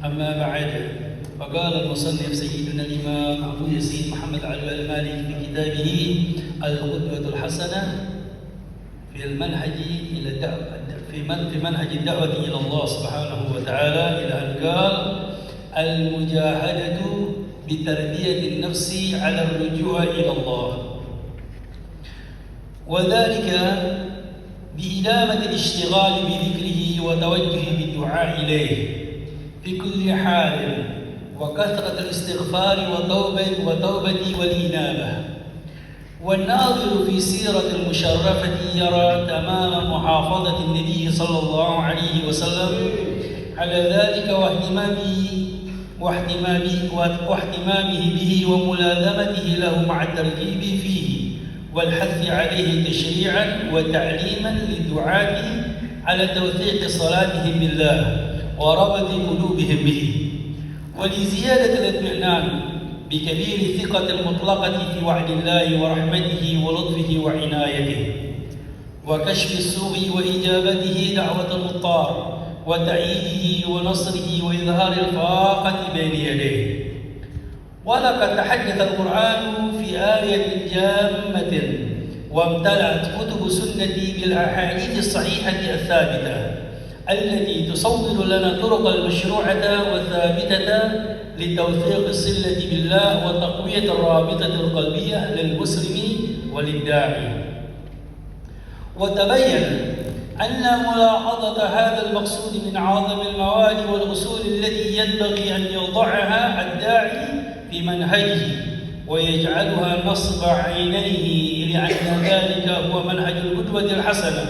أما بعد، فقال المصنف سيدنا الإمام أبو يزيد محمد علي المالكي في كتابه القدوة الحسنة في المنهج إلى في منهج الدعوة إلى الله سبحانه وتعالى، إلى أن قال: المجاهدة بتربية النفس على الرجوع إلى الله، وذلك بإدامة الاشتغال بذكره وتوجه بالدعاء إليه في كل حال، وكثرة الاستغفار والتوبة والإنابة. والناظر في سيرة المشرفة يرى تمام محافظة النبي صلى الله عليه وسلم على ذلك واهتمامه به وملازمته له مع الترغيب فيه والحث عليه تشريعا وتعليما للدعاة على توثيق صلاتهم بالله وربط قلوبهم به، ولزيادة الاطمئنان بكبير الثقة المطلقة في وعد الله ورحمته ولطفه وعنايته، وكشف السوء وإجابته دعوة المضطر وتأييده ونصره وإظهار الفاقة بين يديه. ولقد تحدث القرآن في آية جامة وامتلأت كتب سنتي بالأحاديث الصحيحة الثابتة التي تصور لنا طرق المشروعة والثابتة لتوثيق الصلة بالله وتقوية الرابطة القلبية للمسلم وللداعي. وتبين أن ملاحظة هذا المقصود من أعظم المواد والأصول التي ينبغي أن يوضعها الداعي في منهجه ويجعلها نصب عينيه، لأن ذلك هو منهج القدوة الحسنة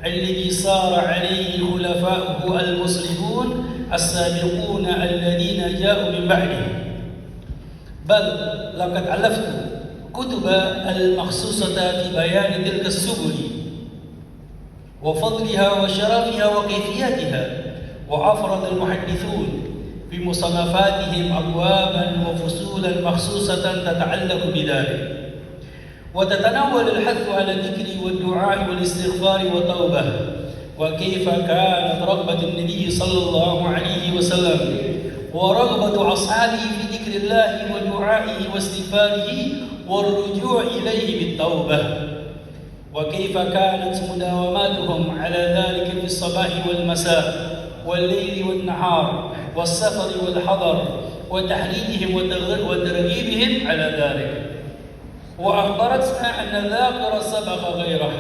الذي صار عليه خلفاؤه المسلمون السابقون الذين جاءوا من بعده. بل لقد ألفت كتب المخصوصة في بيان تلك السبل وفضلها وشرفها وكيفيتها، وأفرد المحدثون في مصنفاتهم أبوابا وفصولا مخصوصة تتعلق بذلك، وتتناول الحث على الذكر والدعاء والاستغفار والتوبة، وكيف كانت رغبة النبي صلى الله عليه وسلم ورغبة أصحابه في ذكر الله ودعائه واستغفاره والرجوع إليه بالتوبة، وكيف كانت مداوماتهم على ذلك في الصباح والمساء والليل والنهار والسفر والحضر، وتحريجهم وترغيبهم على ذلك. وأخبرتنا أن الذاكر سبق غيره،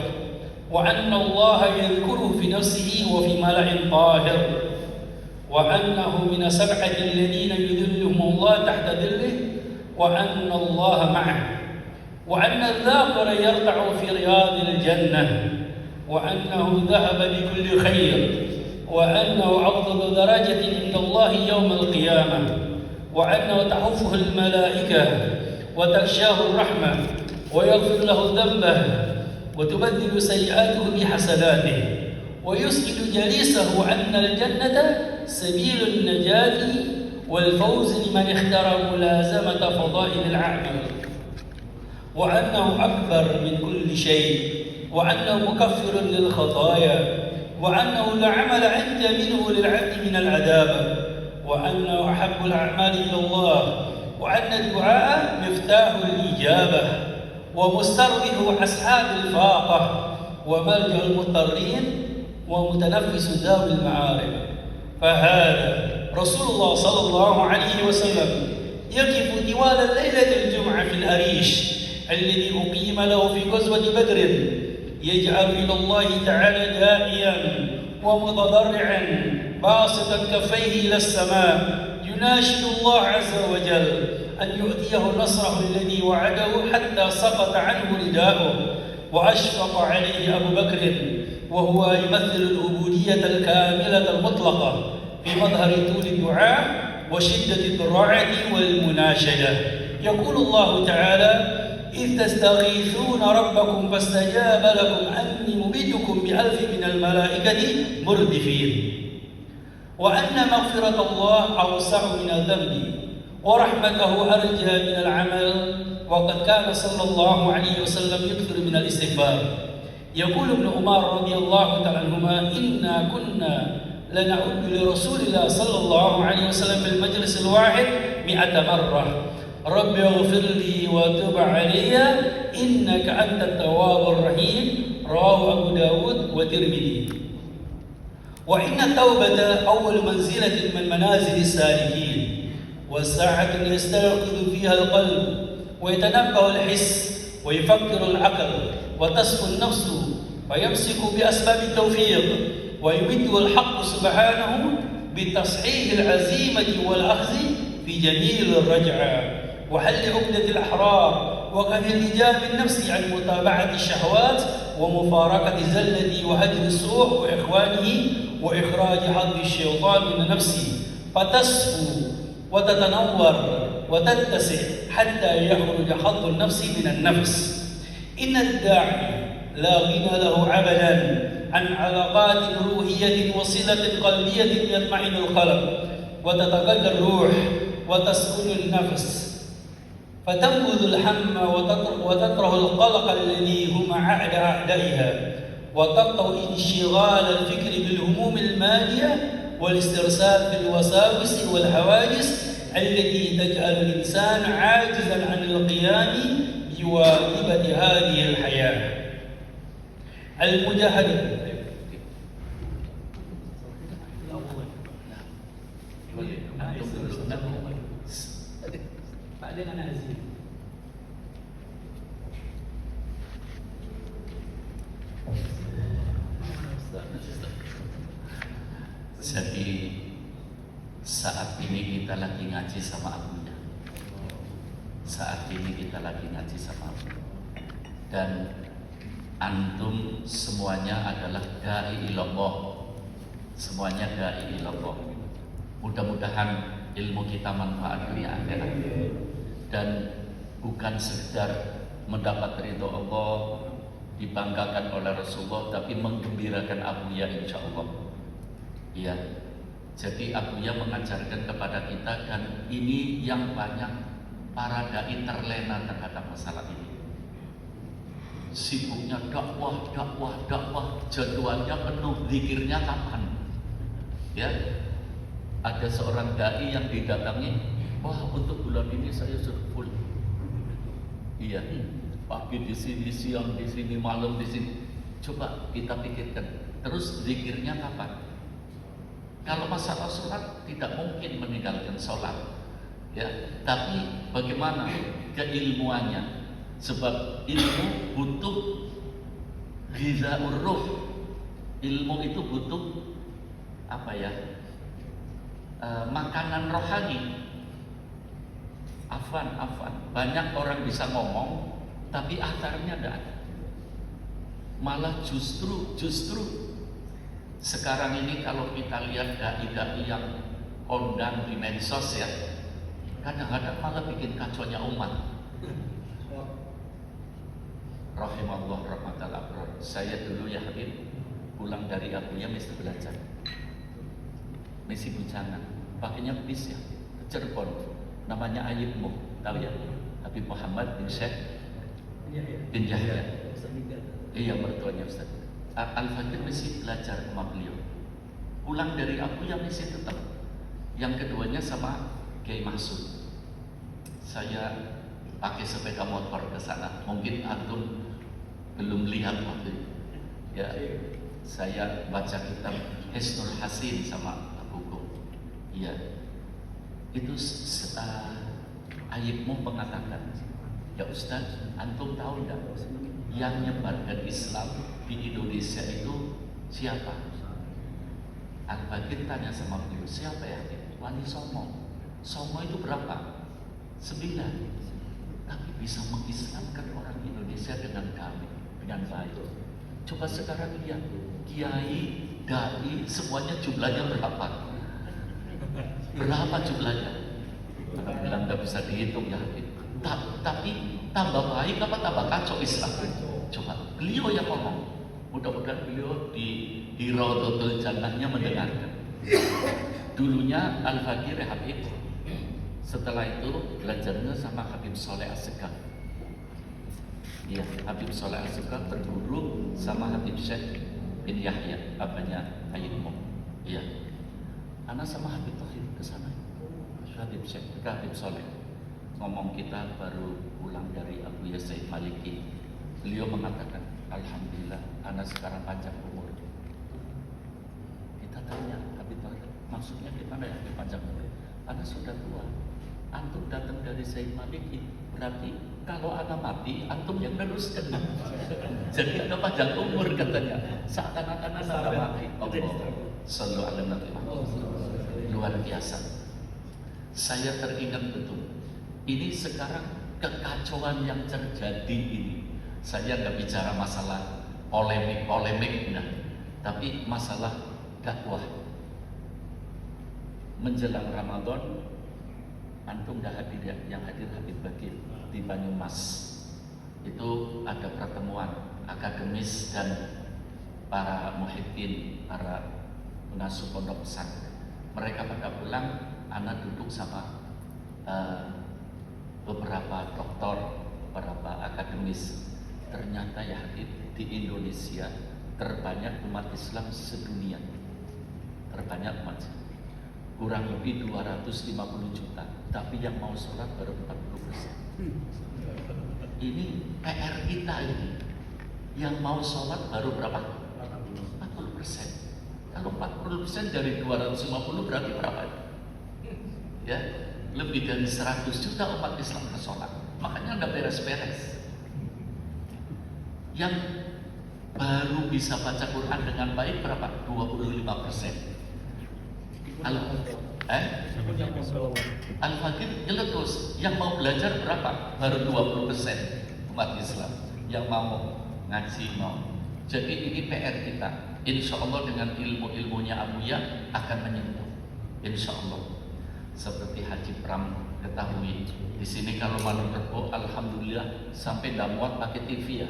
وأن الله يذكره في نفسه وفي ملأ طاهر، وأنه من سبعة الذين يذلهم الله تحت ظله، وأن الله معه، وأن الذاكر يرتع في رياض الجنة، وأنه ذهب بكل خير، وأنه أفضل درجة عند الله يوم القيامة، وأنه تحفه الملائكة وتغشاه الرحمة ويغفر له ذنبه وتبدل سيئاته بحسناته، ويسئل جليسه أن الجنة سبيل النجاة والفوز لمن اختار ملازمة فضائل الأعمال، وأنه أكبر من كل شيء، وأنه مكفر للخطايا، وأنه لا عمل أنجى منه للعبد من العذاب، وأنه أحب الأعمال إلى الله، وأن الدعاء مفتاح الإجابة ومسترضع أصحاب الفاقة وملجأ المضطرين ومتنفس ذوي المعارف. فهذا رسول الله صلى الله عليه وسلم يقف طوال ليلة الجمعة في الأريش الذي أقيم له في غزوة بدر، يجعل إلى الله تعالى داعيا ومتضرعا باسطا كفيه إلى السماء، يناشد الله عز وجل أن يؤتيه نصره الذي وعده حتى سقط عنه رداؤه، وأشفق عليه أبو بكر وهو يمثل العبودية الكاملة المطلقة في مظهر طول الدعاء وشدة الضراعة والمناشدة. يقول الله تعالى: إذ تستغيثون ربكم فاستجاب لكم أني ممدكم ب1000 من الملائكة مردفين، وأن مغفرة الله أوسع من الذنب ورحمته أرجى من العمل، وقد كان صلى الله عليه وسلم يكثر من الاستغفار. يقول ابن عمر رضي الله تعالى عنهما: إنا كنا لنعد لرسول الله صلى الله عليه وسلم في المجلس الواحد 100 مرة: رب اغفر لي وتب علي إنك أنت التواب الرحيم. رواه أبو داود والترمذي. وإن التوبة أول منزلة من منازل السالكين، والساعة يستيقظ فيها القلب ويتنبه الحس ويفكر العقل وتصفو النفس ويمسك بأسباب التوفيق، ويمده الحق سبحانه بتصحيح العزيمة والأخذ في جميل الرجعة وحل عقدة الأحرار وكف الإجاب النفس عن متابعة الشهوات ومفارقة زلة وهجر السوء وإخوانه وإخراج حظ الشيطان من نفسه، فتصفو وتتنور وتتسع حتى يخرج حظ النفس من النفس. إن الداعي لا غنى له أبدا عن علاقات روحية وصلة قلبية يطمئن القلب وتتغذى الروح وتسكن النفس، فتنبذ الهم وتكره القلق الذي هم أعدائها، وتقطع انشغال الفكر بالهموم المالية والاسترسال في الوساوس والحواجز التي تجعل الإنسان عاجزا عن القيام بواجبة هذه الحياة. المجاهدة بعدين أنا أزيد. Jadi saat ini kita lagi ngaji sama abunya. Saat ini kita lagi ngaji sama abu. Dan antum semuanya adalah dai ilallah. Semuanya dai ilallah. Mudah-mudahan ilmu kita manfaat dunia akhirat. Dan bukan sekedar mendapat ridho Allah, dibanggakan oleh Rasulullah, tapi menggembirakan abuya insyaallah. Ya, jadi Abuya mengajarkan kepada kita, dan ini yang banyak para dai terlena terhadap masalah ini. Sibuknya dakwah, jadwalnya penuh, zikirnya kapan? Ya, ada seorang dai yang didatangi, wah untuk bulan ini saya sudah full. Iya, pagi di sini, siang di sini, malam di sini. Coba kita pikirkan, terus zikirnya kapan? Kalau masalah sholat tidak mungkin meninggalkan sholat, ya. Tapi bagaimana keilmuannya? Sebab ilmu butuh ghizaur ruh. Ilmu itu butuh apa ya? Makanan rohani. Afwan. Banyak orang bisa ngomong, tapi akarnya tidak ada. Malah justru sekarang ini kalau kita lihat dai-dai yang kondang di medsos ya, kadang-kadang malah bikin kacaunya umat. Rahimallah rahmatal abrar. Saya dulu ya Habib, pulang dari Abuya mesti belajar, mesti bincang, pakainya bis ya, Cirebon, namanya Ayibmu, tahu ya, Habib Muhammad bin Syekh bin Yahya. Iya, mertuanya Ustaz Al-Fakir mesti belajar sama beliau. Pulang dari Abuya mesti tetap. Yang keduanya sama Kiai Mahsud. Saya pakai sepeda motor ke sana. Mungkin antum belum lihat waktu itu. Ya, saya baca kitab Hisnul Hasin sama Abuku. Iya. Itu Ayibmu mengatakan, ya Ustaz, antum tahu enggak yang nyebarkan Islam di Indonesia itu siapa? Al-Fakir tanya sama beliau, siapa ya? Wali Songo. Songo itu berapa? 9. Tapi bisa mengislamkan orang Indonesia dengan damai, dengan baik. Coba sekarang lihat, kiai, dai, semuanya jumlahnya berapa? Berapa jumlahnya? Orang bilang nggak bisa dihitung ya. Tapi tambah baik apa tambah kacau Islam? Coba beliau yang ngomong. Mudah-mudahan beliau di Raudhatul Jannahnya mendengarkan. Dulunya Al-Fakir Habib, setelah itu belajarnya sama Habib Soleh As-Segaf. Ya, Habib Soleh As-Segaf berguru sama Habib Syekh bin Yahya, bapaknya Ayibmu. Iya. Anak sama Habib Tahir ke sana. Habib Syekh, Habib Soleh. Ngomong kita baru pulang dari Abu Said Maliki. Beliau mengatakan, alhamdulillah, anak sekarang panjang umur. Kita tanya Habib Tahir, maksudnya gimana ya panjang umur? Anak sudah tua. Antum datang dari Said Maliki, berarti kalau anak mati, antum yang teruskan. Jadi ada panjang umur katanya. Seakan-akan anak mati. Allah, sallu ala Nabi Muhammad. Luar biasa. Saya teringat betul. Ini sekarang kekacauan yang terjadi ini. Saya nggak bicara masalah polemik, nah, tapi masalah dakwah. Menjelang Ramadan, antum dah hadir ya, yang hadir Habib Bakir di Banyumas. Itu ada pertemuan akademis dan para muhibbin, para pengasuh pondok pesantren. Mereka pada pulang, anak duduk sama beberapa doktor, beberapa akademis. Ternyata ya Habib, di Indonesia terbanyak umat Islam sedunia. Terbanyak umat Islam. Kurang lebih 250 juta, tapi yang mau sholat baru 40%. Ini PR kita ini. Yang mau sholat baru berapa? 40%. Kalau 40% dari 250 berarti berapa? Ya, lebih dari 100 juta umat Islam bersolat. Makanya nggak beres-beres. Yang baru bisa baca Quran dengan baik berapa? 25%. Al-Fakir nyeletus. Yang mau belajar berapa? Baru 20% umat Islam yang mau ngaji mau. Jadi ini PR kita. Insya Allah dengan ilmu-ilmunya Abuya akan menyentuh. Insya Allah. Seperti Haji Pram ketahui di sini kalau malam Rebo, alhamdulillah sampai dah muat pakai TV ya.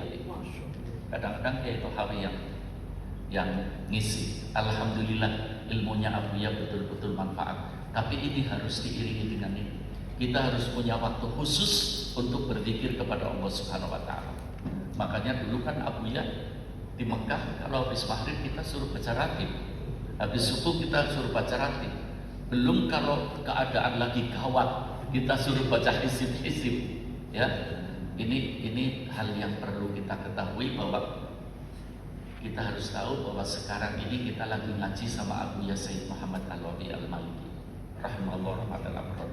Kadang-kadang kayak itu hari yang ngisi. Alhamdulillah ilmunya Abuya betul-betul manfaat. Tapi ini harus diiringi dengan ini. Kita harus punya waktu khusus untuk berzikir kepada Allah Subhanahu Wa Taala. Makanya dulu kan Abuya di Mekah kalau habis maghrib kita suruh baca ratib, habis subuh kita suruh baca ratib. Belum kalau keadaan lagi gawat kita suruh baca hizib-hizib. Ya, ini hal yang perlu kita ketahui bahwa kita harus tahu bahwa sekarang ini kita lagi ngaji sama Abuya Said Muhammad Alawi Al-Maliki rahimahullah rahmatan abrar.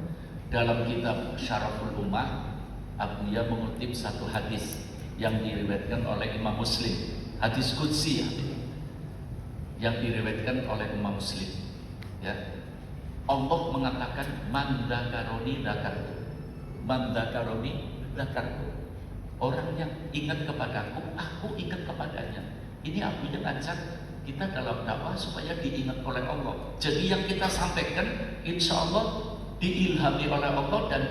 Dalam kitab Syaraful Ummah, Abuya mengutip satu hadis yang diriwayatkan oleh Imam Muslim. Hadis qudsi yang diriwayatkan oleh Imam Muslim. Ya. Allah mengatakan man dzakaroni dzakartu. Man dzakaroni dzakartu. Orang yang ingat kepadaku, aku ingat kepadanya. Ini aku yang ngajak kita dalam dakwah supaya diingat oleh Allah. Jadi yang kita sampaikan insya Allah diilhami oleh Allah dan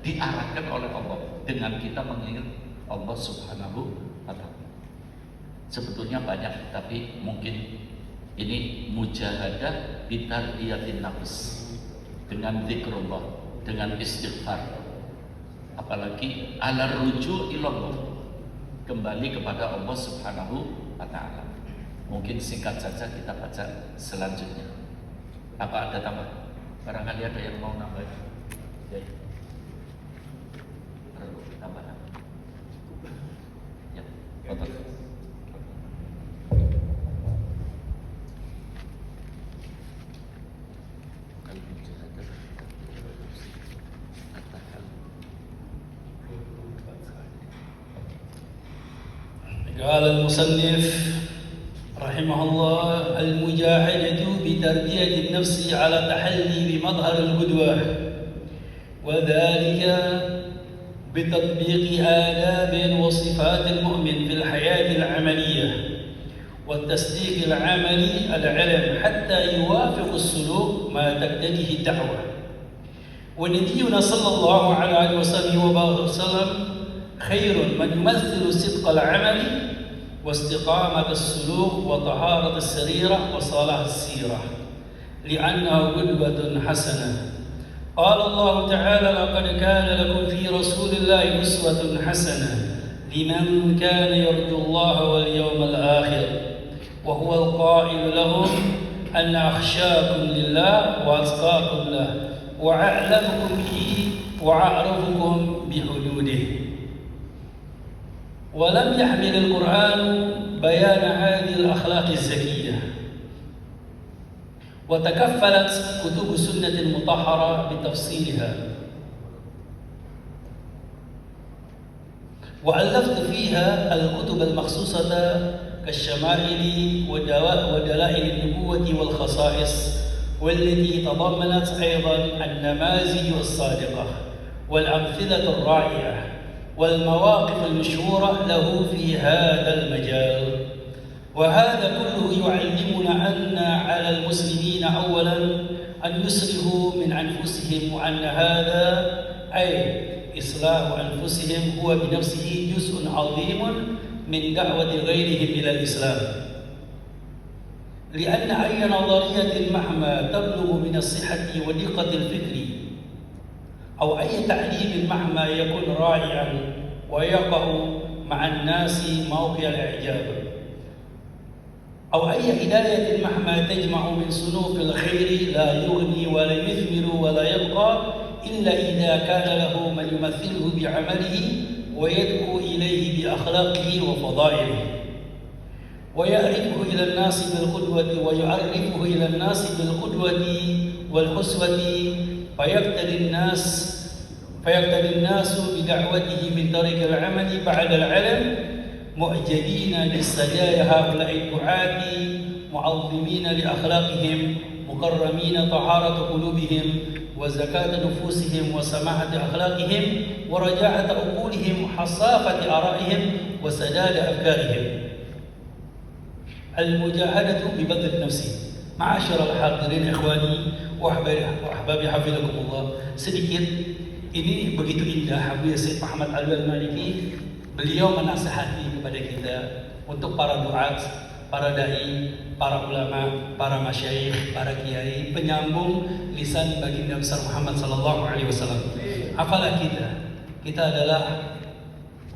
diarahkan oleh Allah dengan kita mengingat Allah Subhanahu wa Ta'ala. Sebetulnya banyak, tapi mungkin ini mujahadah bitarbiyatin nafs, dengan zikrullah, dengan istighfar, apalagi ala ruju' ilallah, kembali kepada Allah Subhanahu wa Ta'ala. Mungkin singkat saja kita baca selanjutnya. Apa ada tambah? Barangkali ada yang mau nambah? Ya. Perlu tambahan? Ya, betul. قال المصنف رحمه الله: المجاهدة بتربية النفس على التحلي بمظهر القدوة، وذلك بتطبيق آداب وصفات المؤمن في الحياة العملية والتصديق العملي العلم حتى يوافق السلوك ما تقتضيه الدعوة. ونبينا صلى الله عليه وسلم خير من يمثل صدق العمل واستقامة السلوك وطهارة السريرة وصلاح السيرة، لأنه قدوة حسنة. قال الله تعالى: لقد كان لكم في رسول الله أسوة حسنة لمن كان يرجو الله واليوم الآخر. وهو القائل لهم: أن أخشاكم لله وأتقاكم له وأعلمكم به وأعرفكم بحدوده. ولم يحمل القرآن بيان هذه الأخلاق الزكية، وتكفلت كتب السنة المطهرة بتفصيلها، وألفت فيها الكتب المخصوصة كالشمائل ودلائل النبوة والخصائص، والتي تضمنت أيضا النماذج الصادقة والأمثلة الرائعة والمواقف المشهورة له في هذا المجال. وهذا كله يعلمنا أن على المسلمين أولا أن يصلحوا من أنفسهم، وأن هذا أي إصلاح أنفسهم هو بنفسه جزء عظيم من دعوة غيرهم إلى الإسلام، لأن أي نظرية مهما تبلغ من الصحة ودقة الفكر أو أي تعليم مهما يكون رائعا ويقع مع الناس موقع الإعجاب، أو أي هداية مهما تجمع من صنوف الخير لا يغني ولا يثمر ولا يبقى إلا إذا كان له من يمثله بعمله ويدعو إليه بأخلاقه وفضائله، ويعرفه إلى الناس بالقدوة والحسوة، فيقتدي الناس بدعوته من طريق العمل بعد العلم، معجبين بالسجايا هؤلاء الدعاة، معظمين لأخلاقهم، مكرمين طهارة قلوبهم وزكاة نفوسهم وسماحة أخلاقهم ورجاعة عقولهم وحصافة آرائهم وسداد أفكارهم. المجاهدة ببذل النفس. معاشر الحاضرين إخواني وأحبابي حفظكم Allah. Sedikit, ini begitu indah Habib Syed Muhammad Alwi Al-Maliki. Beliau menasihati kepada kita untuk para duat, para dai, para ulama, para masyayikh, para kiai, penyambung lisan baginda besar Muhammad sallallahu alaihi wasallam. Apalah kita adalah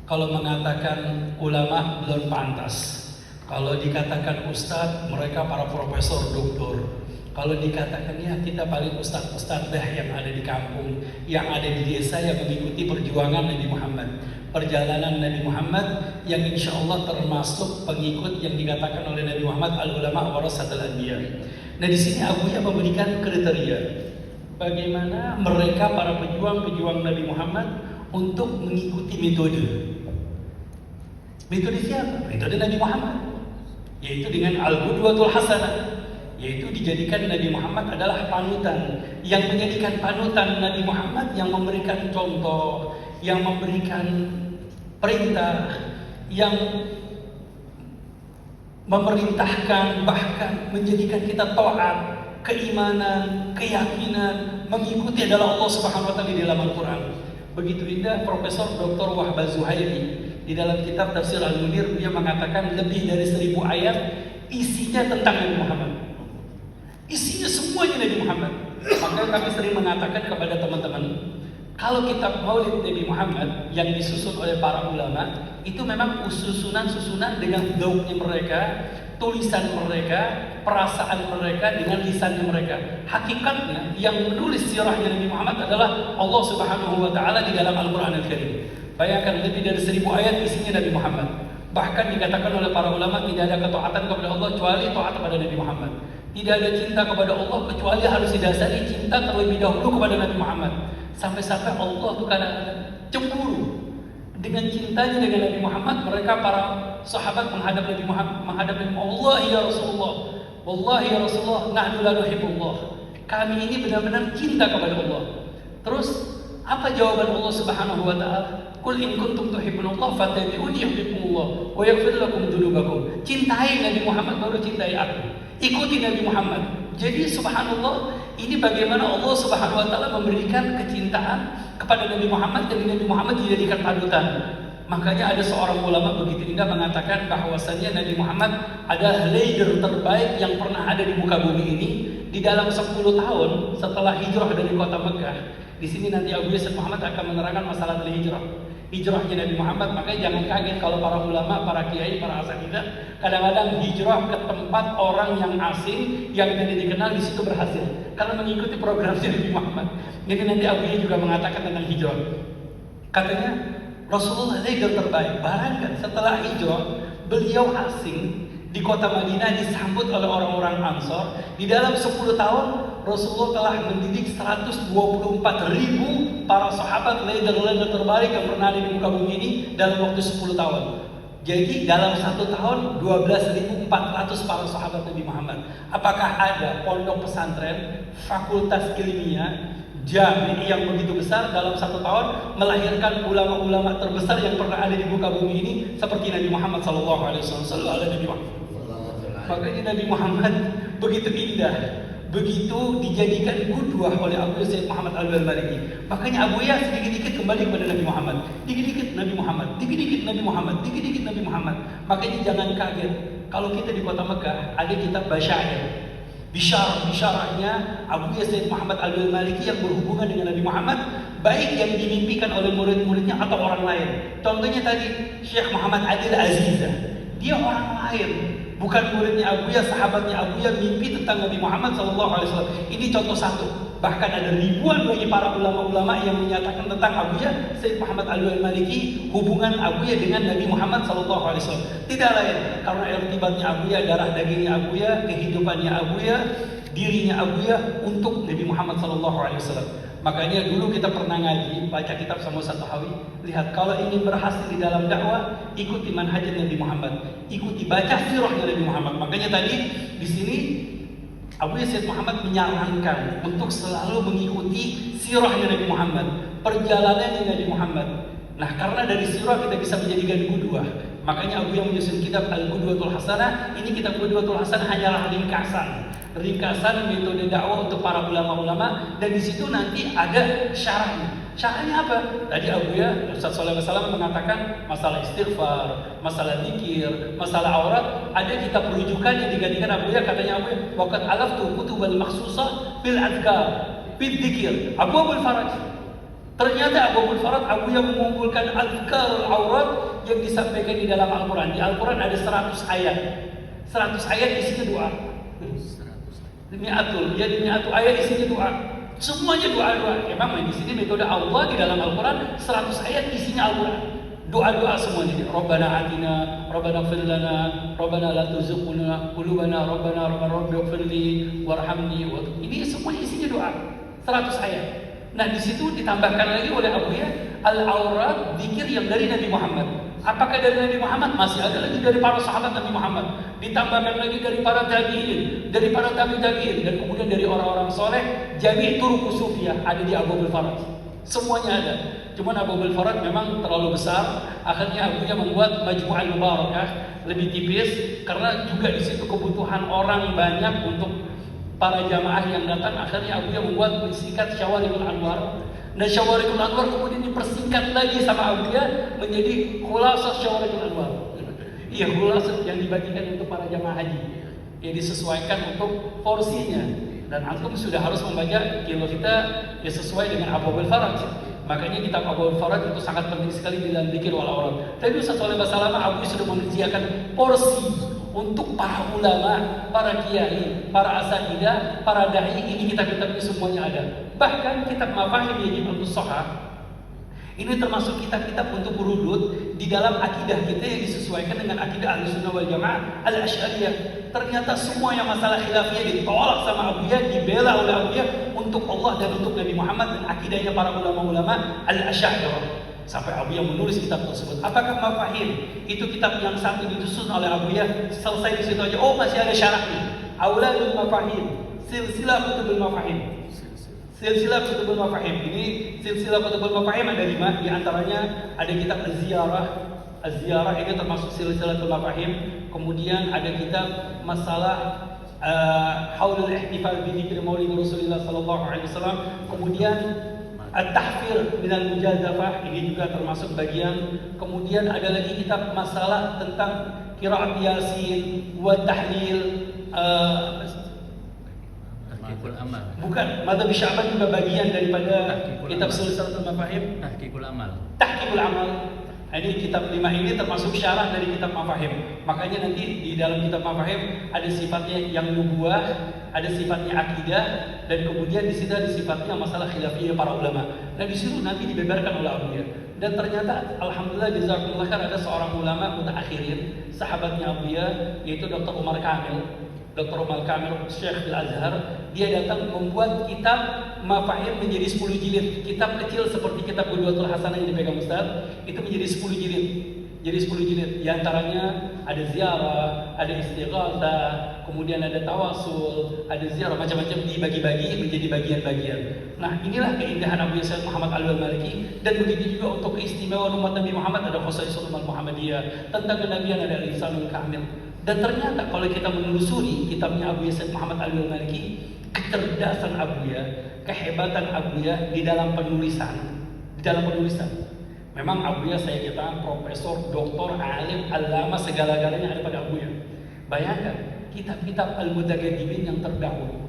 kalau mengatakan ulama belum pantas. Kalau dikatakan ustadz, mereka para profesor, doktor. Kalau dikatakan ya kita paling ustadz dah yang ada di kampung, yang ada di desa, yang mengikuti perjuangan Nabi Muhammad, perjalanan Nabi Muhammad, yang insya Allah termasuk pengikut yang dikatakan oleh Nabi Muhammad al-ulama warasatul anbiya. Nah di sini Abuya memberikan kriteria bagaimana mereka para pejuang Nabi Muhammad untuk mengikuti metode. Metode siapa? Metode Nabi Muhammad, yaitu dengan al-qudwatul hasanah, yaitu dijadikan Nabi Muhammad adalah panutan, yang menjadikan panutan Nabi Muhammad yang memberikan contoh, yang memberikan perintah, yang memerintahkan, bahkan menjadikan kita taat, keimanan, keyakinan, mengikuti adalah Allah Subhanahu wa taala di dalam Al-Qur'an. Begitu indah Profesor Dr. Wahbah Zuhairi di dalam kitab Tafsir Al-Munir, dia mengatakan lebih dari 1000 ayat isinya tentang Nabi Muhammad. Isinya semuanya Nabi Muhammad. Maka kami sering mengatakan kepada teman-teman, kalau kitab Maulid Nabi Muhammad yang disusun oleh para ulama itu memang susunan dengan gaungnya mereka, tulisan mereka, perasaan mereka dengan lisannya mereka. Hakikatnya yang menulis sirahnya Nabi Muhammad adalah Allah Subhanahu wa taala di dalam Al-Qur'an Al-Karim. Bayangkan lebih dari 1000 ayat isinya Nabi Muhammad. Bahkan dikatakan oleh para ulama tidak ada ketaatan kepada Allah kecuali taat kepada Nabi Muhammad. Tidak ada cinta kepada Allah kecuali harus didasari cinta terlebih dahulu kepada Nabi Muhammad. Sampai-sampai Allah itu kadang-kadang cemburu dengan cintanya dengan Nabi Muhammad. Mereka para sahabat menghadap Nabi Muhammad, Wallahi ya Rasulullah, Wallahi ya Rasulullah, nahnu la nuhibbullah. Kami ini benar-benar cinta kepada Allah. Terus apa jawaban Allah Subhanahu wa taala? Qul in kuntum tuhibbunallah fattabi'uni yuhibbukumullah wa yaghfir lakum dzunubakum. Cintai Nabi Muhammad baru cintai aku. Ikuti Nabi Muhammad. Jadi subhanallah, ini bagaimana Allah Subhanahu wa taala memberikan kecintaan kepada Nabi Muhammad dan Nabi Muhammad dijadikan panutan. Makanya ada seorang ulama begitu indah mengatakan bahwasanya Nabi Muhammad adalah leader terbaik yang pernah ada di muka bumi ini di dalam 10 tahun setelah hijrah dari kota Mekah. Di sini nanti Abu Syed Muhammad akan menerangkan masalah hijrah. hijrahnya Nabi Muhammad. Makanya jangan kaget kalau para ulama, para kiai, para asatidzah kadang-kadang hijrah ke tempat orang yang asing yang tidak dikenal, di situ berhasil karena mengikuti programnya Nabi Muhammad. Jadi nanti Abuya juga mengatakan tentang hijrah. Katanya Rasulullah leader terbaik. Bayangkan setelah hijrah beliau asing di kota Madinah disambut oleh orang-orang Ansor. Di dalam 10 tahun Rasulullah telah mendidik 124.000 para sahabat leader-leader terbaik yang pernah ada di muka bumi ini dalam waktu 10 tahun. Jadi dalam 1 tahun 12.400 para sahabat Nabi Muhammad. Apakah ada pondok pesantren, fakultas ilmiah, jami yang begitu besar dalam 1 tahun melahirkan ulama-ulama terbesar yang pernah ada di muka bumi ini seperti Nabi Muhammad SAW? Makanya Nabi Muhammad begitu indah, begitu dijadikan qudwah oleh Abu Sayyid Muhammad Al-Maliki. Makanya Abu Yas dikit-dikit kembali kepada Nabi Muhammad, dikit-dikit Nabi Muhammad, dikit-dikit Nabi Muhammad, dikit-dikit Nabi Muhammad. Makanya jangan kaget kalau kita di kota Mekah ada kitab Basyair, bisyarahnya Abu Sayyid Muhammad Al-Maliki yang berhubungan dengan Nabi Muhammad, baik yang dimimpikan oleh murid-muridnya atau orang lain. Contohnya tadi Syekh Muhammad Adil Azizah, dia orang lain, bukan muridnya Abuya, sahabatnya Abuya, mimpi tentang Nabi Muhammad SAW. Ini contoh satu. Bahkan ada ribuan lagi para ulama-ulama yang menyatakan tentang Abuya Sayyid Muhammad Al-Maliki, hubungan Abuya dengan Nabi Muhammad SAW. Tidak lain karena irtibatnya Abuya, darah dagingnya Abuya, kehidupannya Abuya, dirinya Abuya untuk Nabi Muhammad SAW. Makanya dulu kita pernah ngaji, baca kitab sama Ustaz Tahawi. Lihat, kalau ingin berhasil di dalam dakwah, ikuti manhaj Nabi Muhammad, ikuti baca sirahnya Nabi Muhammad. Makanya tadi di sini Abu Sayyid Muhammad menyarankan untuk selalu mengikuti sirahnya Nabi Muhammad, perjalanannya Nabi Muhammad. Nah, karena dari sirah kita bisa menjadikan qudwah. Makanya Abu yang menyusun kitab Al-Qudwatul Hasanah. Ini kitab Qudwatul Hasanah hanyalah ringkasan metode dakwah untuk para ulama-ulama, dan di situ nanti ada syarahnya. Syarahnya apa? Tadi Abuya Ustaz Shalih Wasallam mengatakan masalah istighfar, masalah zikir, masalah aurat, ada kitab rujukan yang digantikan Abuya. Katanya Abuya, waqad alaftu kutubal makhsusah bil adhkar, bil dzikir. Abwaul Faraj. Ternyata Abwaul Faraj, Abuya mengumpulkan adhkarul aurat yang disampaikan di dalam Al-Quran. Di Al-Quran ada 100 ayat. 100 ayat isinya doa. Demi atul ayat isinya doa. Semuanya doa-doa. Memang di sini metode Allah di dalam Al-Quran 100 ayat isinya Al-Quran. Doa-doa semuanya. Rabbana atina, Rabbana ighfir lana, Rabbana la tuzigh qulubana, Rabbana ighfirli warhamni. Ini semuanya isinya doa. 100 ayat. Nah, di situ ditambahkan lagi oleh Abuya al-aurat, zikir yang dari Nabi Muhammad. Apakah dari Nabi Muhammad? Masih ada lagi dari para sahabat Nabi Muhammad. Ditambahkan lagi dari para tabi'in, dari para tabi'in, dan kemudian dari orang-orang soleh. Jami' Turuq Sufiyah ada di Abwaul Faraj. Semuanya ada. Cuman Abwaul Faraj memang terlalu besar. Akhirnya Abuya membuat Majmu'al Mubarakah lebih tipis karena juga di situ kebutuhan orang banyak untuk para jamaah yang datang. Akhirnya Abuya membuat singkat Syawarikul Anwar. Dan Syawarikul Anwar kemudian dipersingkat lagi sama Abuya menjadi Khulasah Syawarikul Anwar. Iya, khulasah yang dibagikan untuk para jamaah haji. Ya, disesuaikan untuk porsinya. Dan antum sudah harus membaca kilo kita ya sesuai dengan Abwaul Faraj. Makanya kitab Abwaul Faraj itu sangat penting sekali di dalam dzikir wal aurat. Tadi Ustaz Shalih Wasallam Abuya sudah menyediakan porsi untuk para ulama, para kiai, para asatidzah, para dai. Ini kitab-kitab ini semuanya ada. Bahkan kitab Mafahim Yajib Al-Shahah ini termasuk kitab-kitab untuk urudud di dalam akidah kita yang disesuaikan dengan akidah Ahlussunnah wal Jamaah Al-Asy'ariyah. Ternyata semua yang masalah khilafiyah ditolak sama Abuya, dibela oleh Abuya untuk Allah dan untuk Nabi Muhammad dan akidahnya para ulama-ulama Al-Asy'ariyah. Sampai Abuya menulis kitab tersebut. Apakah Mafahim itu kitab yang satu disusun oleh Abuya selesai di situ aja? Oh, masih ada syarahnya. Auladul Mafahim, Silsilah Kutubul Mafahim. Silsilah Kutubul Mafahim. Ini Silsilah Kutubul Mafahim ada 5. Di antaranya ada kitab Az-Ziyarah. Az-Ziyarah ini termasuk Silsilatul Mafahim. Kemudian ada kitab masalah Haulul Ihtifal bi Dzikri Maulid Rasulullah sallallahu alaihi wasallam. Kemudian At-Tahfir minal Mujazafah, ini juga termasuk bagian. Kemudian ada lagi kitab masalah tentang Qiraat Yasin wa Tahlil Tahqiqul Amal. Bukan, Madhab Sya'ban juga bagian daripada Tahqiqul kitab Amal. Silsilatul Mafahim. Tahqiqul Amal. Tahqiqul Amal. Ini kitab 5 ini termasuk syarah dari kitab Mafahim. Makanya nanti di dalam kitab Mafahim ada sifatnya yang nubuah, ada sifatnya akidah, dan kemudian di situ ada sifatnya masalah khilafiyah para ulama. Nah di situ nanti dibeberkan oleh Abuya. Dan ternyata alhamdulillah jazakumullah khair ada seorang ulama mutakhirin, sahabatnya Abuya, yaitu Dr. Umar Kamil. Dr. Umar Kamil Syekh Al-Azhar, dia datang membuat kitab Mafahim menjadi 10 jilid. Kitab kecil seperti kitab Qudwatul Hasanah yang dipegang Ustaz, itu menjadi 10 jilid. Jadi 10 jilid. Di antaranya ada ziarah, ada istighatsah, kemudian ada tawasul, ada ziarah, macam-macam dibagi-bagi menjadi bagian-bagian. Nah, inilah keindahan Abu Sayyid Muhammad Al-Maliki, dan begitu juga untuk keistimewaan umat Nabi Muhammad ada Khosaisul Umat Muhammadiyah, tentang kenabian ada Al-Ihsanul Kamil. Dan ternyata kalau kita menelusuri kitabnya Abu Sayyid Muhammad Al-Maliki, kecerdasan Abuya, kehebatan Abuya di dalam penulisan. Memang Abuya saya katakan profesor, doktor, alim, alama, segala-galanya ada pada Abuya. Bayangkan kitab-kitab Al-Mutaghadibin yang terdahulu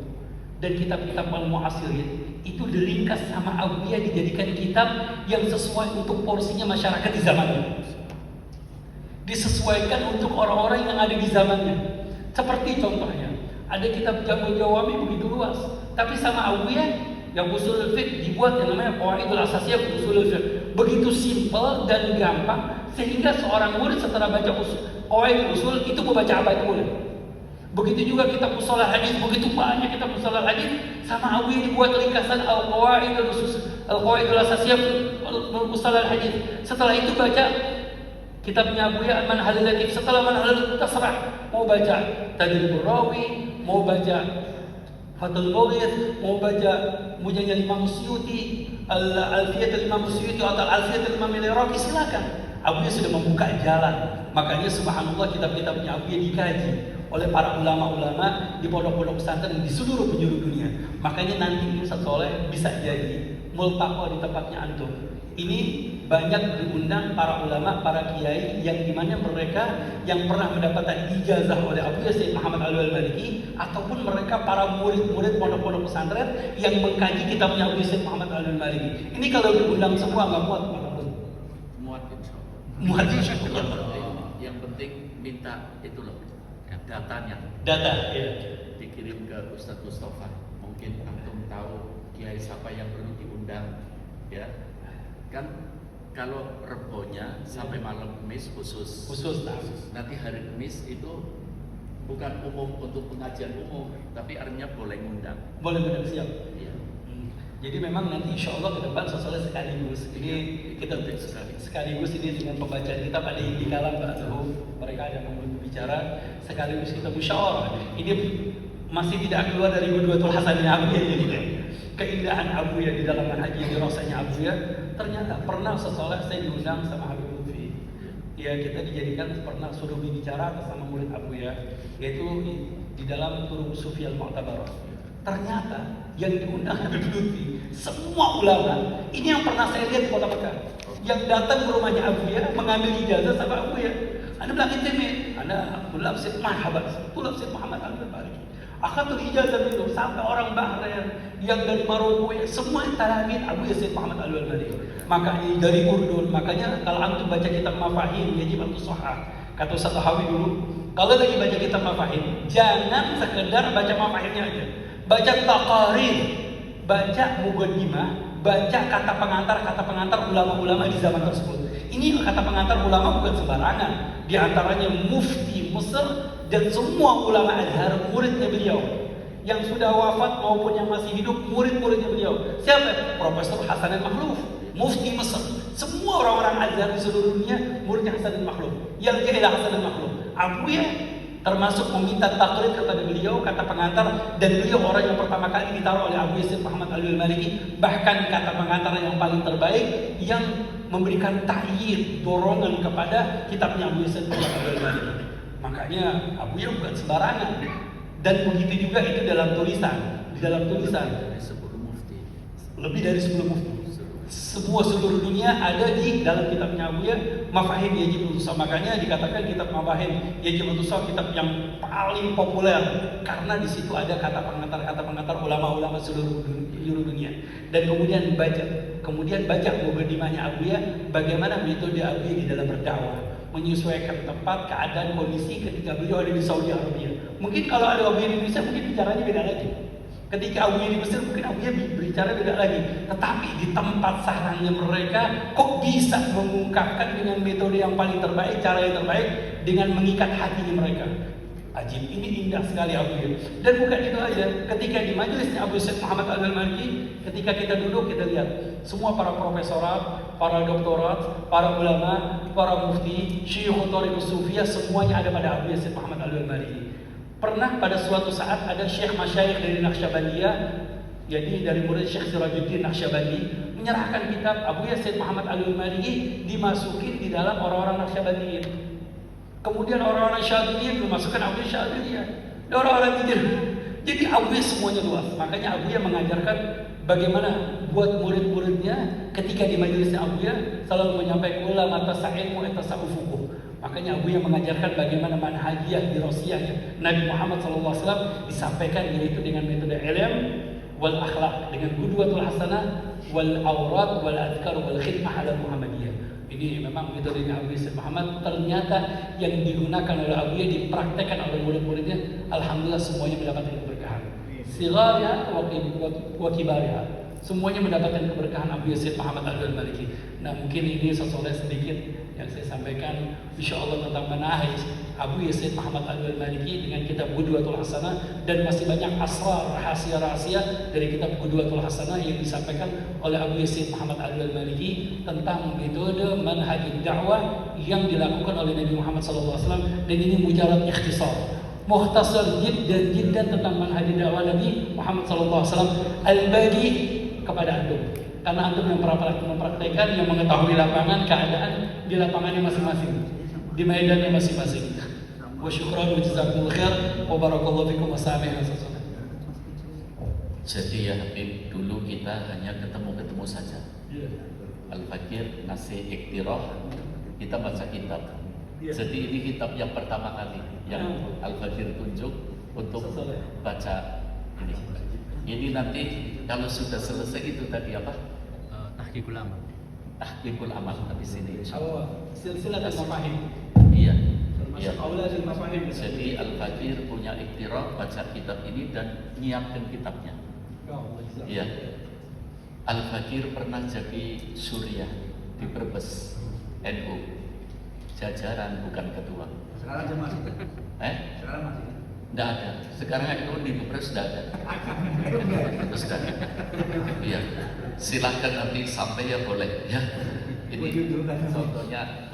dan kitab-kitab Al-Mu'asirin itu diringkas sama Abuya, dijadikan kitab yang sesuai untuk porsinya masyarakat di zamannya. Disesuaikan untuk orang-orang yang ada di zamannya. Seperti contohnya, ada kitab Jamul Jawami begitu luas, tapi sama Abuya yang usul fiqh dibuat yang namanya Qawaidul Asasiyah usul fiqh. Begitu simpel dan gampang sehingga seorang murid setelah baca Qawaidul Usul itu mau baca apa itu boleh. Begitu juga kitab Mustalah Hadis, begitu banyak kitab Mustalah Hadis sama Abuya dibuat ringkasan Al-Qawaidul Asasiyah Mustalah Hadis. Setelah itu baca kitabnya Abuya Al-Manhal Latif. Setelah Manhal terserah mau baca Tadribur Rawi, mau baca Fathul Mughith, mau baca Mujanya Imam Suyuti, Al-Alfiyat Imam Suyuti atau Al-Alfiyat Imam Al-Iraqi, silakan. Abuya sudah membuka jalan. Makanya subhanallah kitab-kitabnya Abuya dikaji oleh para ulama-ulama di pondok-pondok pesantren di seluruh penjuru dunia. Makanya nanti Ustaz Soleh bisa jadi multaqo di tempatnya antum. Ini banyak diundang para ulama, para kiai yang dimana mereka yang pernah mendapatkan ijazah oleh Abu Sayyid Muhammad Al-Maliki, ataupun mereka para murid-murid pondok-pondok pesantren yang mengkaji kitabnya Abu Sayyid Muhammad Al-Maliki. Ini kalau diundang semua nggak muat, Muat insyaallah. Muat insyaallah. Yang penting minta itu loh, datanya. Data, ya. Dikirim ke Ustadz Mustafa. Mungkin antum tahu kiai siapa yang perlu diundang, ya. Kan kalau rebonya sampai malam Kamis khusus. Nah. Nanti hari Kamis itu bukan umum untuk pengajian umum, tapi artinya boleh ngundang. Boleh benar, siap. Iya. Jadi memang nanti insya Allah ke depan soalnya sekaligus. Ini kita sekaligus ini dengan pembacaan kita pada di kalam Pak Zuhur. Mereka ada berbicara sekaligus kita musyawarah. Ini masih tidak keluar dari Qudwatul Hasanah Abuya jadi keindahan Abuya di dalam haji di rasanya Abuya. Ternyata pernah sesolah saya diundang sama Habib Lutfi. Ya kita dijadikan pernah suruh bicara sama murid Abuya, yaitu di dalam Turuq Sufi Al-Mu'tabarah. Ternyata yang diundang Habib Lutfi semua ulama. Ini yang pernah saya lihat di Kota Mekah. Yang datang ke rumahnya Abuya mengambil ijazah sama Abuya. Anda bilang intimate, Anda tulab Syed Muhammad Al-Maliki. Akhatul ijazah itu sampai orang Bahrain yang dari Maroko semua talamin Abu Sayyid Muhammad Al-Maliki. Makanya dari Urdun, makanya kalau antum baca kitab Mafahim yajib antum sahah. Kata Ustaz Hawi dulu, kalau lagi baca kitab Mafahim, jangan sekedar baca Mafahimnya aja. Baca taqarir, baca muqaddimah, baca kata pengantar ulama-ulama di zaman tersebut. Ini kata pengantar ulama bukan sembarangan. Di antaranya Mufti Mesir dan semua ulama Azhar muridnya beliau. Yang sudah wafat maupun yang masih hidup murid-muridnya beliau. Siapa? Profesor Hasan al-Makhluf, Mufti Mesir. Semua orang-orang Azhar di seluruh dunia muridnya Hasan al-Makhluf. Yang dia adalah Hasan al-Makhluf. Abuya termasuk meminta taklid kepada beliau, kata pengantar, dan beliau orang yang pertama kali ditaruh oleh Abu Sayyid Muhammad Al-Maliki. Bahkan kata pengantar yang paling terbaik yang memberikan ta'yid, dorongan kepada kitabnya Abu Sayyid Muhammad Al-Maliki. Makanya Abuya bukan sembarangan. Dan begitu juga itu dalam tulisan. Di dalam tulisan Dari 10 mufti. lebih dari 10 mufti. semua seluruh dunia ada di dalam kitabnya Abuya, Mafahim Yajib Utusah. Makanya dikatakan kitab Mafahim Yajib Utusah kitab yang paling populer karena di situ ada kata pengantar ulama-ulama seluruh dunia. Dan kemudian baca mukadimahnya Abuya, bagaimana metode Abuya di dalam berdakwah, menyesuaikan tempat, keadaan, kondisi ketika beliau ada di Saudi Arabia. Mungkin kalau ada Abuya di Indonesia mungkin bicaranya beda lagi. Ketika Abuya di Mesir mungkin Abuya berbicara beda lagi. Tetapi di tempat sarangnya mereka kok bisa mengungkapkan dengan metode yang paling terbaik, cara yang terbaik, dengan mengikat hatinya mereka. Ajib, ini indah sekali Abuya. Dan bukan itu aja, ketika di majelisnya Abu Said Muhammad Al-Maliki, ketika kita duduk kita lihat semua para profesorat, para doktorat, para ulama, para mufti, syuyukh thariqah sufiyah, semuanya ada pada Abu Said Muhammad Al-Maliki. Pernah pada suatu saat ada syekh masyayikh dari Naqsyabandiyah, jadi dari murid Syekh Sirajuddin Naqsyabandi, menyerahkan kitab Abu Said Muhammad Al-Maliki dimasukin di dalam orang-orang Naqsyabandiyah. Kemudian orang-orang Syadziliyah memasukkan Abu Syadziliyah. Dan orang-orang Bidir. Jadi Abu semuanya luas. Makanya Abu mengajarkan bagaimana buat murid-muridnya ketika di majelisnya Abu selalu menyampaikan ulama tasa'ilmu etasa'ufukuh. Makanya Abu mengajarkan bagaimana manhajiyah dirosiyahnya Nabi Muhammad SAW disampaikan, yaitu dengan metode ilm wal akhlak, dengan qudwatul hasanah wal aurat wal adhkar wal khidmah ala Muhammadiyah. Ini memang metodenya Abu Said Muhammad, ternyata yang digunakan oleh Abu dipraktekkan oleh murid-muridnya, alhamdulillah semuanya mendapatkan keberkahan. Sigharnya wa kibariha, semuanya mendapatkan keberkahan Abu Said Muhammad Al-Maliki. Nah, mungkin ini sesuatu sedikit yang saya sampaikan insyaallah tentang manhaj Abu Said Muhammad Al-Maliki dengan kitab Qudwatul Hasanah, dan masih banyak asrar rahasia-rahasia dari kitab Qudwatul Hasanah yang disampaikan oleh Abu Said Muhammad Al-Maliki tentang metode manhaj dakwah yang dilakukan oleh Nabi Muhammad SAW. Dan ini mujarad ikhtisar, mukhtasar jiddan tentang manhaj dakwah Nabi Muhammad SAW al-bagi kepada antum. Karena antum yang mempraktekkan, yang mengetahui lapangan, keadaan di lapangannya masing-masing, di medannya masing-masing. Wa syukran wa jazakumullah khair wa barakallahu fikum wa sami'na. Jadi ya Habib, dulu kita hanya ketemu saja. Al-Fakir ngasih iktiraf, kita baca kitab. Jadi ini kitab yang pertama kali yang Al-Fakir tunjuk untuk baca ini. Ini nanti kalau sudah selesai itu tadi apa? Tahqiqul amal. Tahqiqul amal habis ini. Silsilah al-mafahim. Iya. Iya. Jadi Al-Fakir punya iktiraf baca kitab ini dan nyiapkan kitabnya. Iya. Al-Fakir pernah jadi Suriah di Brebes, NU. Jajaran bukan ketua. Sekarang masih. Sekarang masih. Tidak ada. Sekarang itu di Brebes tidak ada. Terus tidak ada. Iya. Silahkan nanti sampai ya boleh ya. Ini contohnya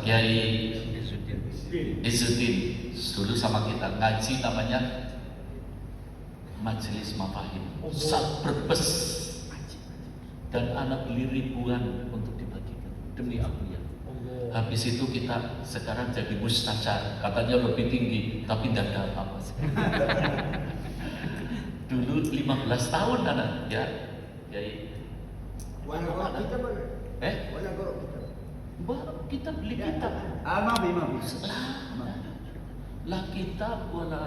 Kiai Izzuddin dulu sama kita ngaji namanya Majelis Mafahim Brebes, dan anak beli ribuan untuk dibagikan demi Abu ya. Habis itu kita sekarang jadi mustasyar, katanya lebih tinggi, tapi tidak ada apa-apa. Dulu 15 tahun anak ya. Kiai. Warna kita boleh. Warna kita. Kita beli kitab. Mabi. Lah kitab wala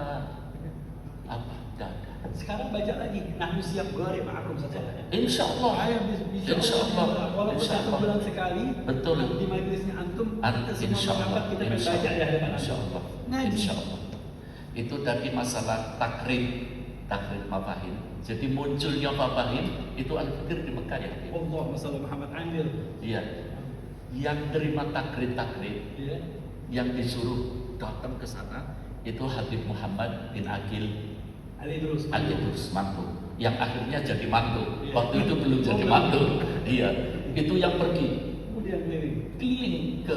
apa? Tidak ada. Sekarang baca lagi. Nahnu siap gharib ma'akum saja. Insyaallah. Insyaallah. Walaupun satu bulan sekali. Betul. Di majelisnya antum. Insyaallah. Kita akan baca di hadapan Insyaallah. Insyaallah. Itu dari masalah takrib mafahim. Jadi munculnya mafahim itu Al-Fakir di Mekah ya. Allahumma shalli Muhammad Amir. Iya. Yang terima takrib, yang disuruh datang ke sana itu Habib Muhammad bin Aqil Al-Idrus mantu. Yang akhirnya jadi mantu. Waktu itu belum jadi mantu. Iya. Itu yang pergi. Kemudian keliling ke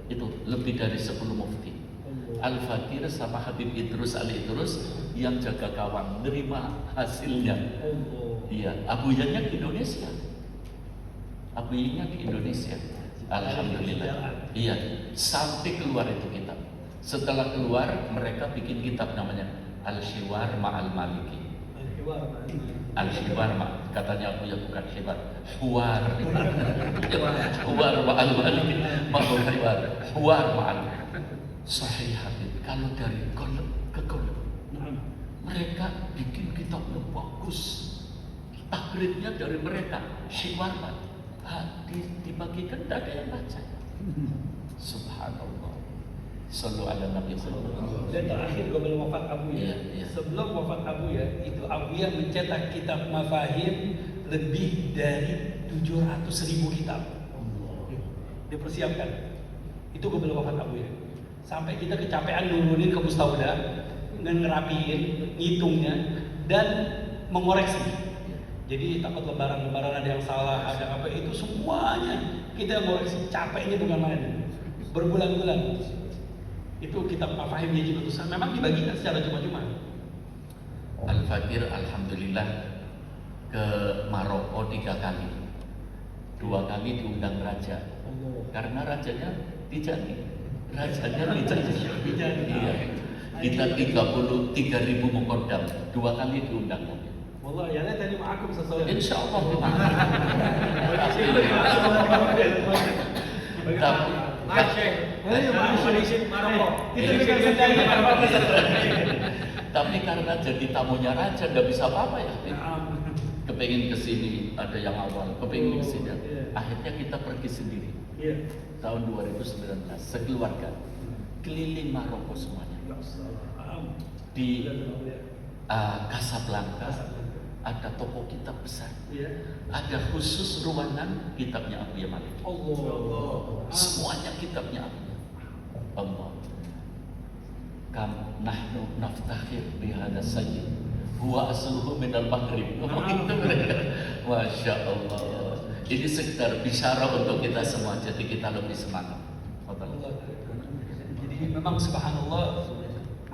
itu lebih dari 10 mufti. Al-Fakir sama Habib Idrus Al-Idrus yang jaga gawang, nerima hasilnya. Iya, abuyanya di Indonesia. Abuyanya di Indonesia. Alhamdulillah. Iya, sampai keluar itu kitab. Setelah keluar, mereka bikin kitab namanya Al-Hiwar Ma'al Maliki. Al-hiwar katanya aku ya bukan hiwar, huwar. Huwar ma'al wali, ma'al hiwar. Huwar ma'al. Sahih Habib, kalau dari kolom ke kolom, mereka bikin kitabnya bagus. Takridnya dari mereka, hiwar dibagikan, tidak ada yang baca. Subhanallah. Sallu ala Nabi sallallahu alaihi wasallam. Dan terakhir sebelum wafat Abuya, sebelum wafat Abuya itu Abuya mencetak kitab mafahim lebih dari 700.000 kitab. Dipersiapkan. Itu sebelum wafat Abuya. Sampai kita kecapean nurunin ke mustauda, ngerapiin, ngitungnya dan mengoreksi. Jadi takut lembaran-lembaran ada yang salah, ada apa itu semuanya kita ngoreksi. Capek ini bukan main. Berbulan-bulan. Itu kitab mafahim Yazid Bustami memang dibagikan secara cuma-cuma. Al-Fakir alhamdulillah ke Maroko 3 kali. 2 kali diundang raja. Karena rajanya Tijani. Rajanya Tijani. Iya. Kita 33.000 muqaddam. 2 kali diundang. Wallah ya tadi ma'akum sesuatu. Insyaallah. Tapi karena jadi tamunya raja, tidak bisa apa-apa ya. Kepengin kesini ada yang awal, kepengin kesini. Akhirnya kita pergi sendiri. Tahun 2019 sekeluarga keliling Maroko semuanya. Di Casablanca ada toko kitab besar. Ada khusus ruangan kitabnya Abuya Malik. Semuanya kitabnya Abuya. Allah. Kam nahnu naftakhir bihada sayyid. Huwa asluhu minal maghrib. Itu mereka. Masya Allah. Ini sekedar bicara untuk kita semua. Jadi kita lebih semangat. Jadi memang subhanallah,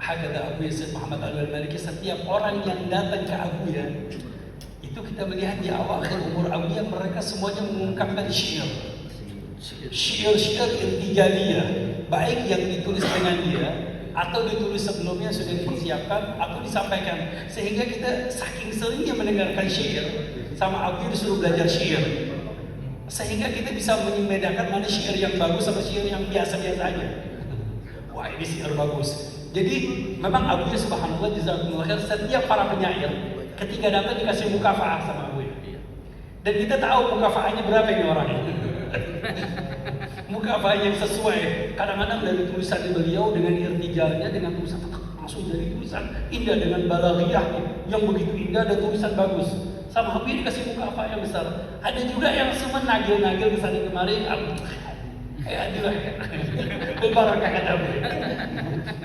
hakada Abuya Sayyid Muhammad Alwi Al-Maliki, setiap orang yang datang ke Abuya itu kita melihat di awal umur Abuya mereka semuanya mengungkapkan syair irtijaliyah, baik yang ditulis dengan dia atau ditulis sebelumnya sudah dipersiapkan atau disampaikan, sehingga kita saking seringnya mendengarkan syair sama Abuya disuruh belajar syair, sehingga kita bisa membedakan mana syair yang bagus sama syair yang biasa-biasa aja. Wah ini syair bagus. Jadi memang Abuya subhanallah jazakumullah khair, setiap para penyair ketika datang dikasih mukafaah sama Abuya. Dan kita tahu mukafaahnya berapa ini orangnya. Mukafaah yang sesuai. Kadang-kadang dari tulisan beliau dengan irtijalnya, dengan tulisan langsung dari tulisan indah dengan balaghiyah yang begitu indah dan tulisan bagus. Sama Abuya dikasih mukafaah yang besar. Ada juga yang cuma nagil-nagil kesana kemari. Adilah. Berbarakah kata Abuya.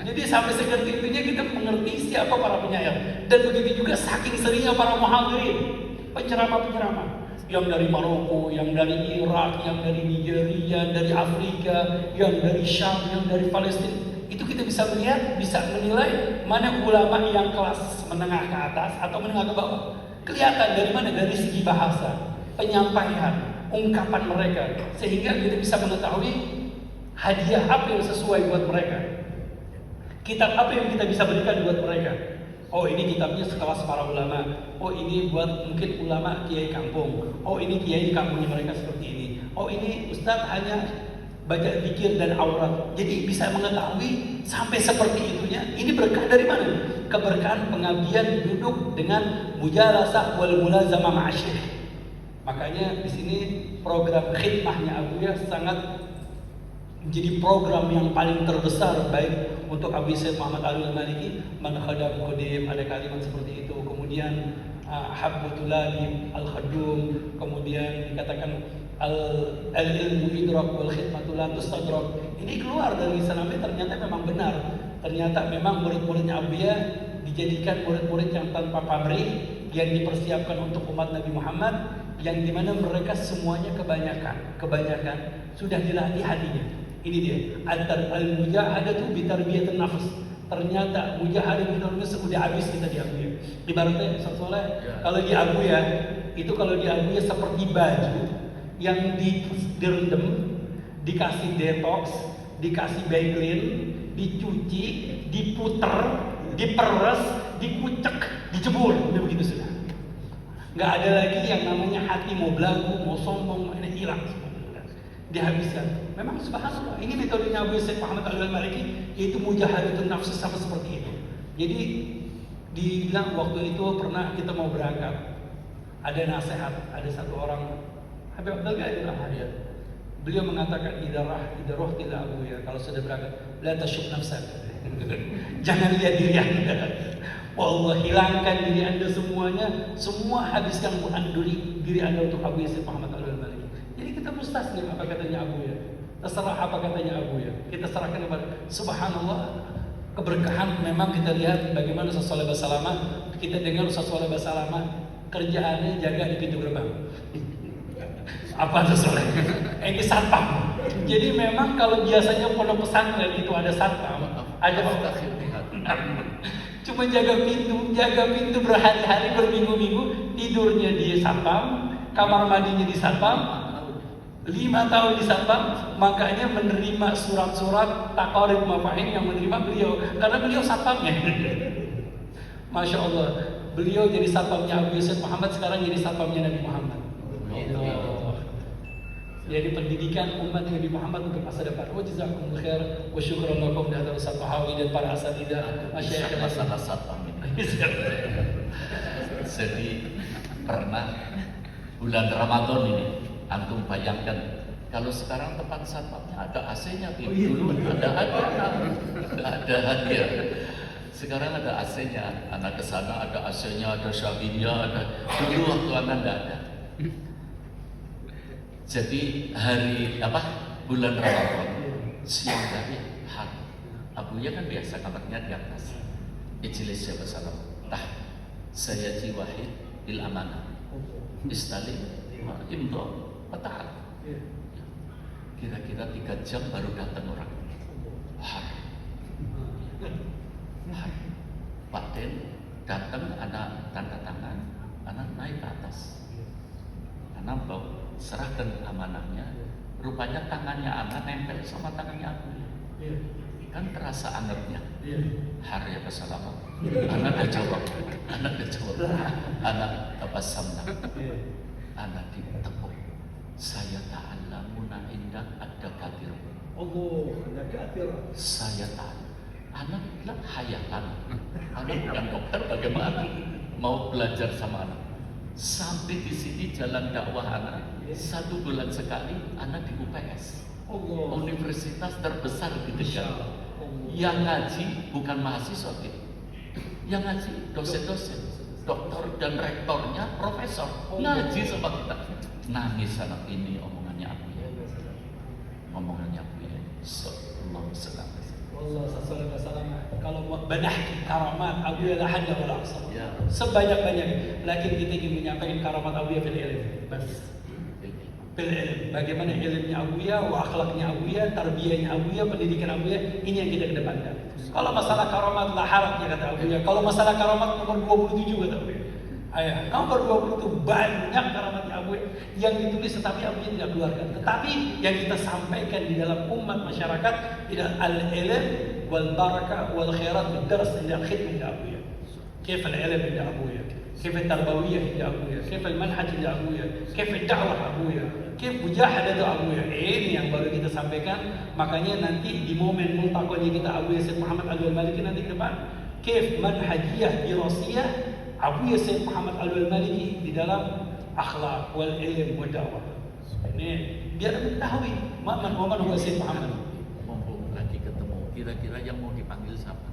Jadi sampai seperti itunya kita mengerti siapa para penyair. Dan begitu juga saking seringnya para muhadirin, penceramah-penceramah yang dari Maroko, yang dari Irak, yang dari Nigeria, dari Afrika, yang dari Syam, yang dari Palestina. Itu kita bisa melihat, bisa menilai mana ulama yang kelas menengah ke atas atau menengah ke bawah. Kelihatan dari mana? Dari segi bahasa, penyampaian, ungkapan mereka, sehingga kita bisa mengetahui hadiah apa yang sesuai buat mereka. Kitab apa yang kita bisa berikan buat mereka? Oh ini kitabnya sekelas para ulama. Oh ini buat mungkin ulama kiai kampung. Oh ini kiai di kampungnya mereka seperti ini. Oh ini ustadz hanya baca zikir dan aurat. Jadi bisa mengetahui sampai seperti itunya. Ini berkah dari mana? Keberkahan pengabdian duduk dengan mujalasah wal mulazamah ma'asyikh. Makanya di sini program khidmahnya Abuya sangat menjadi program yang paling terbesar baik untuk Abuya Sayyid Muhammad Alwi Al-Maliki, man khadam qadim, ada kalimat seperti itu. Kemudian habbatul labib al-khadum, kemudian dikatakan al-ilmu idrak wal khidmatu la tustadrak. Ini keluar dari Islamnya, ternyata memang benar. Ternyata memang murid-muridnya Abuya dijadikan murid-murid yang tanpa pamrih, yang dipersiapkan untuk umat Nabi Muhammad, yang dimana mereka semuanya kebanyakan sudah dilatih hatinya. Ini dia, antar al-mujahadatu bi tarbiyatin nafs. Ternyata mujahadah benar-benar sudah habis kita di Abuya. Ibaratnya soalnya kalau di Abuya itu seperti baju yang direndam, dikasih detox, dikasih backclean, dicuci, diputer, diperes, dikucek, dijemur, udah begitu sudah. Nggak ada lagi yang namanya hati mau belagu, mau sombong, ini hilang semua. Dihabiskan. Memang subhanallah, ini metodenya Abu Said Muhammad Al-Maliki, yaitu mujahadatun nafs, sama seperti itu. Jadi dibilang waktu itu pernah kita mau berangkat, ada nasihat, ada satu orang Habib Abdul Qadir Al-Hadiyat. Beliau mengatakan idarah tidak Abu ya, kalau sudah berangkat la tasyuk nafsak. Jangan lihat diri Anda. Wallah, hilangkan diri Anda semuanya, semua habiskan diri Anda untuk Abu Said Muhammad Al-Maliki. Jadi kita mustaslim apa katanya Abu ya. Terserah apa katanya Abu ya. Kita serahkan kepada subhanallah. Keberkahan memang kita lihat bagaimana Ustaz Shalih Basalamah. Kita dengar Ustaz Shalih Basalamah kerjaannya jaga di pintu gerbang. Apa Ustaz Shalih? Ini satpam. Jadi memang kalau biasanya pondok pesantren itu ada satpam, ada cuma jaga pintu berhari-hari, berminggu-minggu, tidurnya di satpam, kamar mandinya di satpam, 5 tahun di satpam, makanya menerima surat-surat taqarib mafahim yang menerima beliau, karena beliau satpamnya. Masya Allah, beliau jadi satpamnya Abu Said Muhammad, sekarang jadi satpamnya Nabi Muhammad. Jadi pendidikan umat Nabi Muhammad untuk masa depan. Wa jazakumullahu khair wa syukran lakum dan Ustaz Tahawi dan para asatidzah masyayikh masalah satpam ini. Jadi pernah bulan Ramadan ini, antum bayangkan kalau sekarang tempat satpamnya ada AC-nya, dulu ada hadiah. Sekarang ada AC-nya, anak ke sana ada AC-nya, ada Syabinya, ada. Dulu waktu anak enggak ada. Jadi bulan Ramadan, siang hari Abuya kan biasa kamarnya di atas. Ijlis ya Basalam. Saya wahid bil amanah. Istalim imdo peta'al. Kira-kira 3 jam baru datang orang. Pak Den datang, anak tanda tangan, anak naik ke atas. Anak bawa serahkan amanahnya, rupanya tangannya anak nempel sama tangannya aku. Kan terasa angetnya. Hari ya Basalamah. Anak dah jawab. Anak tabasamna. Anak ditepuk. Saya ta'allamuna indah ada kadir. Saya tahu. Anak bilang hayatan. Anak bukan dokter, bagaimana mau belajar sama anak? Sampai di sini jalan dakwah anak 1 bulan sekali, anak di UPS, universitas terbesar di Tegal. Yang ngaji bukan mahasiswa, yang ngaji dosen-dosen, dokter dan rektornya profesor, ngaji sama kita. Nangis anak ini, omongannya aku ya. Sallallahu alaihi wasallam. Allah sallallahu alaihi wasallam. Kalau banahki karamat Abu ya la hadda wala aqsa. Sebanyak-banyak, lakin kita ingin menyampaikan karamat Abu ya fil ilm. Bas. Fil ilm. Bagaimana ilmunya Abu ya, wa akhlaknya Abu ya, tarbiyahnya Abu ya, pendidikan Abu ya, ini yang kita kedepankan. Kalau masalah karamat la harapnya kata Abu ya. Kalau masalah karamat nomor 27 kata Abu ya. Nomor 20 itu banyak karamatnya Abu yang ditulis tetapi Abu tidak keluarkan. Tetapi yang kita sampaikan di dalam umat masyarakat tidak al-ilm wal barakah wal khairat bid dars inda khidmah inda Abu ya. كيف العلم عند أبويا؟ كيف التربوية عند أبويا؟ كيف المنهج عند أبويا؟ كيف الدعوة أبويا؟ كيف mujahadah Abuya? Ini yang baru kita sampaikan. Makanya nanti di momen multaqonya kita Abuya Said Muhammad Al-Maliki nanti ke depan, كيف manhajiyah dirasiyah Abuya Said Muhammad Al-Maliki di dalam akhlak wal ilm wal dakwah. Ini biar mengetahui man huwa Said Muhammad. Mumpung lagi ketemu, kira-kira yang mau dipanggil siapa?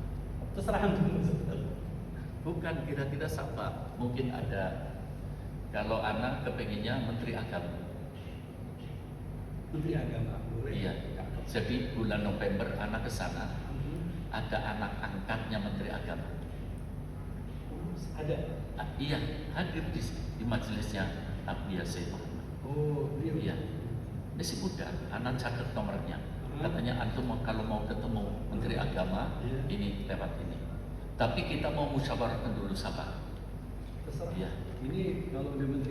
Terserah antum. Bukan kira-kira siapa? Mungkin ada. Kalau anak kepengennya Menteri Agama. Menteri Agama. Iya. Jadi bulan November anak ke sana. Ada anak angkatnya Menteri Agama. Ada. Iya, hadir di majelisnya Abuya Said Muhammad. Iya. Masih muda, anak catat nomornya. Katanya antum kalau mau ketemu Menteri Agama, ini lewat ini. Tapi kita mau musyawarahkan dulu sabar. Terserah. Iya. Ini kalau udah Menteri